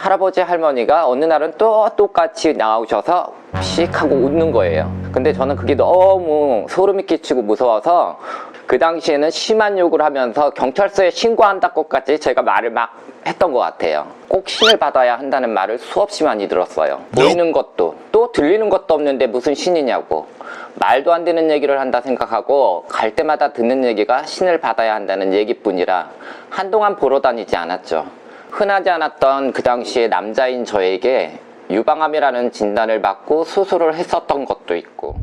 할아버지 할머니가 어느 날은 또 똑같이 나오셔서 씩 하고 웃는 거예요. 근데 저는 그게 너무 소름이 끼치고 무서워서 그 당시에는 심한 욕을 하면서 경찰서에 신고한다 것까지 제가 말을 막 했던 것 같아요. 꼭 신을 받아야 한다는 말을 수없이 많이 들었어요. 보이는 것도 또 들리는 것도 없는데 무슨 신이냐고, 말도 안 되는 얘기를 한다 생각하고 갈 때마다 듣는 얘기가 신을 받아야 한다는 얘기뿐이라 한동안 보러 다니지 않았죠. 흔하지 않았던 그 당시에 남자인 저에게 유방암이라는 진단을 받고 수술을 했었던 것도 있고.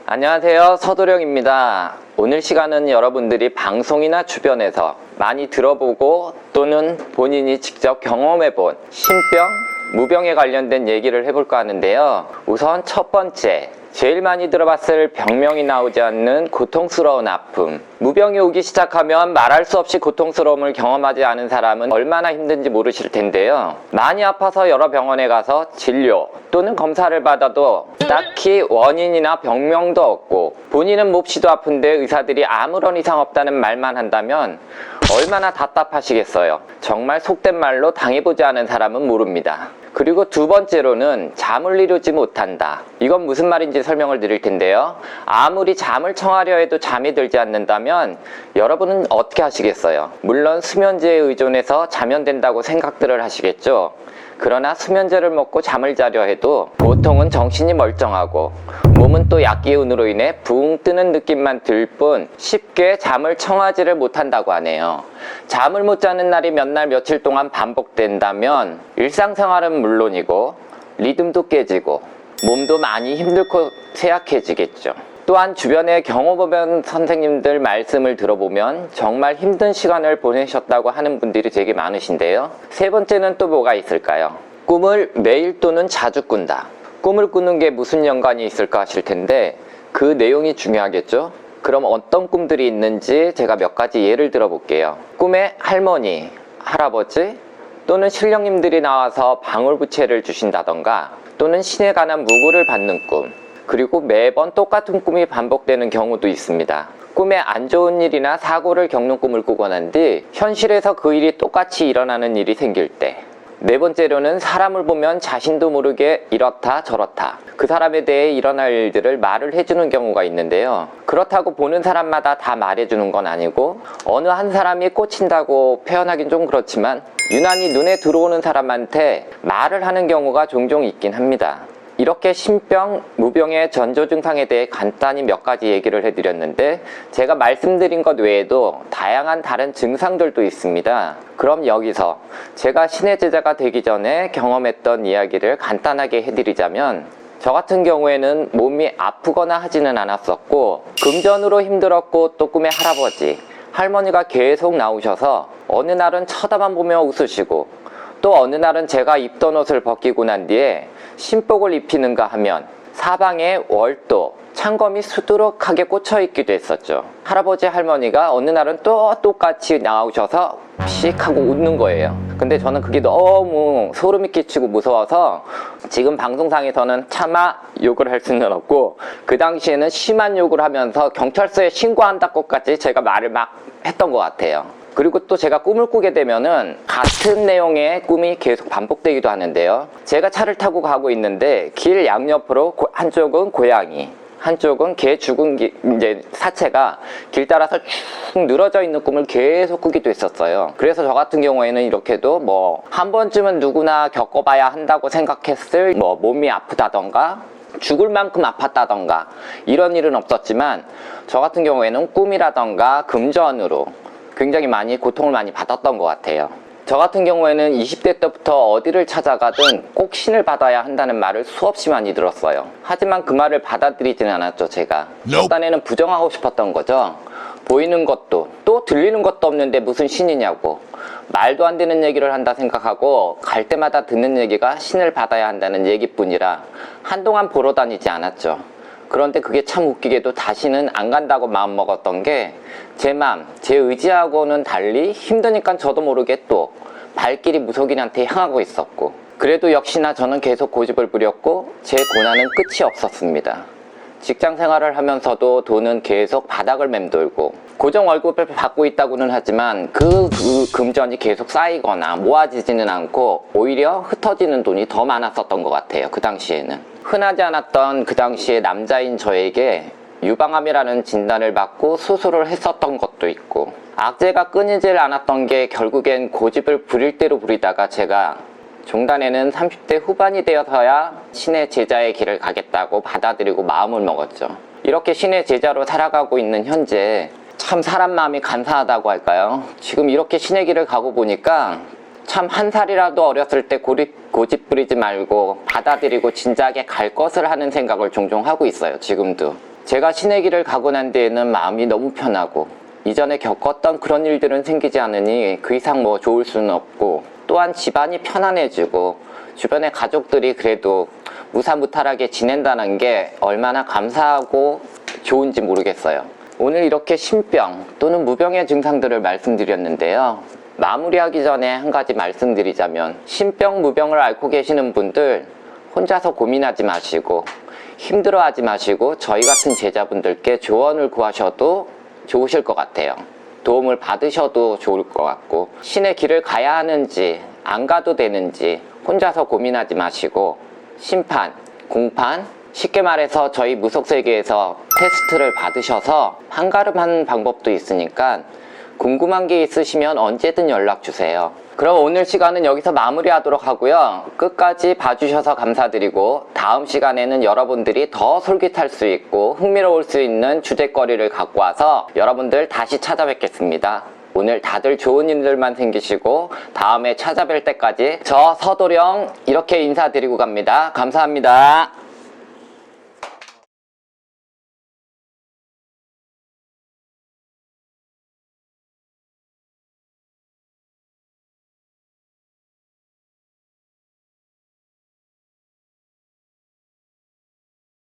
안녕하세요, 서도령입니다. 오늘 시간은 여러분들이 방송이나 주변에서 많이 들어보고 또는 본인이 직접 경험해본 신병, 무병에 관련된 얘기를 해볼까 하는데요. 우선 첫 번째, 제일 많이 들어봤을 병명이 나오지 않는 고통스러운 아픔. 무병이 오기 시작하면 말할 수 없이 고통스러움을 경험하지 않은 사람은 얼마나 힘든지 모르실 텐데요. 많이 아파서 여러 병원에 가서 진료 또는 검사를 받아도 딱히 원인이나 병명도 없고 본인은 몹시도 아픈데 의사들이 아무런 이상 없다는 말만 한다면 얼마나 답답하시겠어요. 정말 속된 말로 당해보지 않은 사람은 모릅니다. 그리고 두 번째로는 잠을 이루지 못한다. 이건 무슨 말인지 설명을 드릴 텐데요. 아무리 잠을 청하려 해도 잠이 들지 않는다면 여러분은 어떻게 하시겠어요? 물론 수면제에 의존해서 자면 된다고 생각들을 하시겠죠. 그러나 수면제를 먹고 잠을 자려 해도 보통은 정신이 멀쩡하고 몸은 또 약기운으로 인해 붕 뜨는 느낌만 들 뿐 쉽게 잠을 청하지를 못한다고 하네요. 잠을 못 자는 날이 몇 날 며칠 동안 반복된다면 일상생활은 물론이고 리듬도 깨지고 몸도 많이 힘들고 쇠약해지겠죠. 또한 주변에 경험해본 선생님들 말씀을 들어보면 정말 힘든 시간을 보내셨다고 하는 분들이 되게 많으신데요. 세 번째는 또 뭐가 있을까요? 꿈을 매일 또는 자주 꾼다. 꿈을 꾸는 게 무슨 연관이 있을까 하실 텐데 그 내용이 중요하겠죠? 그럼 어떤 꿈들이 있는지 제가 몇 가지 예를 들어 볼게요. 꿈에 할머니, 할아버지 또는 신령님들이 나와서 방울부채를 주신다던가 또는 신에 관한 무고를 받는 꿈, 그리고 매번 똑같은 꿈이 반복되는 경우도 있습니다. 꿈에 안 좋은 일이나 사고를 겪는 꿈을 꾸고 난 뒤 현실에서 그 일이 똑같이 일어나는 일이 생길 때. 네 번째로는 사람을 보면 자신도 모르게 이렇다 저렇다, 그 사람에 대해 일어날 일들을 말을 해주는 경우가 있는데요. 그렇다고 보는 사람마다 다 말해주는 건 아니고 어느 한 사람이 꽂힌다고 표현하긴 좀 그렇지만 유난히 눈에 들어오는 사람한테 말을 하는 경우가 종종 있긴 합니다. 이렇게 신병, 무병의 전조 증상에 대해 간단히 몇 가지 얘기를 해드렸는데 제가 말씀드린 것 외에도 다양한 다른 증상들도 있습니다. 그럼 여기서 제가 신의 제자가 되기 전에 경험했던 이야기를 간단하게 해드리자면, 저 같은 경우에는 몸이 아프거나 하지는 않았었고 금전으로 힘들었고 또 꿈에 할아버지, 할머니가 계속 나오셔서 어느 날은 쳐다만 보며 웃으시고 또 어느 날은 제가 입던 옷을 벗기고 난 뒤에 신복을 입히는가 하면 사방에 월도, 창검이 수두룩하게 꽂혀 있기도 했었죠. 할아버지 할머니가 어느 날은 또 똑같이 나오셔서 씩 하고 웃는 거예요. 근데 저는 그게 너무 소름이 끼치고 무서워서 지금 방송상에서는 차마 욕을 할 수는 없고 그 당시에는 심한 욕을 하면서 경찰서에 신고한다 것까지 제가 말을 막 했던 것 같아요. 그리고 또 제가 꿈을 꾸게 되면은 같은 내용의 꿈이 계속 반복되기도 하는데요. 제가 차를 타고 가고 있는데 길 양옆으로 한쪽은 고양이, 한쪽은 개 죽은 이제 사체가 길 따라서 쭉 늘어져 있는 꿈을 계속 꾸기도 했었어요. 그래서 저 같은 경우에는 이렇게도 뭐 한 번쯤은 누구나 겪어봐야 한다고 생각했을 몸이 아프다던가 죽을 만큼 아팠다던가 이런 일은 없었지만 저 같은 경우에는 꿈이라던가 금전으로 굉장히 많이 고통을 많이 받았던 것 같아요. 저 같은 경우에는 20대 때부터 어디를 찾아가든 꼭 신을 받아야 한다는 말을 수없이 많이 들었어요. 하지만 그 말을 받아들이지는 않았죠. 제가 첫 딴에는 부정하고 싶었던 거죠. 보이는 것도 또 들리는 것도 없는데 무슨 신이냐고, 말도 안 되는 얘기를 한다 생각하고 갈 때마다 듣는 얘기가 신을 받아야 한다는 얘기뿐이라 한동안 보러 다니지 않았죠. 그런데 그게 참 웃기게도 다시는 안 간다고 마음먹었던 게 제 맘, 제 의지하고는 달리 힘드니까 저도 모르게 또 발길이 무속인한테 향하고 있었고, 그래도 역시나 저는 계속 고집을 부렸고 제 고난은 끝이 없었습니다. 직장 생활을 하면서도 돈은 계속 바닥을 맴돌고 고정 월급을 받고 있다고는 하지만 그 금전이 계속 쌓이거나 모아지지는 않고 오히려 흩어지는 돈이 더 많았었던 것 같아요. 그 당시에는. 흔하지 않았던 그 당시에 남자인 저에게 유방암이라는 진단을 받고 수술을 했었던 것도 있고 악재가 끊이질 않았던 게 결국엔 고집을 부릴 대로 부리다가 제가 종단에는 30대 후반이 되어서야 신의 제자의 길을 가겠다고 받아들이고 마음을 먹었죠. 이렇게 신의 제자로 살아가고 있는 현재 참 사람 마음이 간사하다고 할까요? 지금 이렇게 신의 길을 가고 보니까 참 한 살이라도 어렸을 때 고집 부리지 말고 받아들이고 진작에 갈 것을 하는 생각을 종종 하고 있어요. 지금도. 제가 신의 길을 가고 난 뒤에는 마음이 너무 편하고 이전에 겪었던 그런 일들은 생기지 않으니 그 이상 뭐 좋을 수는 없고 또한 집안이 편안해지고 주변의 가족들이 그래도 무사무탈하게 지낸다는 게 얼마나 감사하고 좋은지 모르겠어요. 오늘 이렇게 신병 또는 무병의 증상들을 말씀드렸는데요. 마무리하기 전에 한 가지 말씀드리자면 신병, 무병을 앓고 계시는 분들 혼자서 고민하지 마시고 힘들어하지 마시고 저희 같은 제자분들께 조언을 구하셔도 좋으실 것 같아요. 도움을 받으셔도 좋을 것 같고 신의 길을 가야 하는지 안 가도 되는지 혼자서 고민하지 마시고 심판, 공판, 쉽게 말해서 저희 무속세계에서 테스트를 받으셔서 한 걸음 하는 방법도 있으니까 궁금한 게 있으시면 언제든 연락 주세요. 그럼 오늘 시간은 여기서 마무리하도록 하고요. 끝까지 봐주셔서 감사드리고 다음 시간에는 여러분들이 더 솔깃할 수 있고 흥미로울 수 있는 주제거리를 갖고 와서 여러분들 다시 찾아뵙겠습니다. 오늘 다들 좋은 일들만 생기시고 다음에 찾아뵐 때까지 저 서도령 이렇게 인사드리고 갑니다. 감사합니다.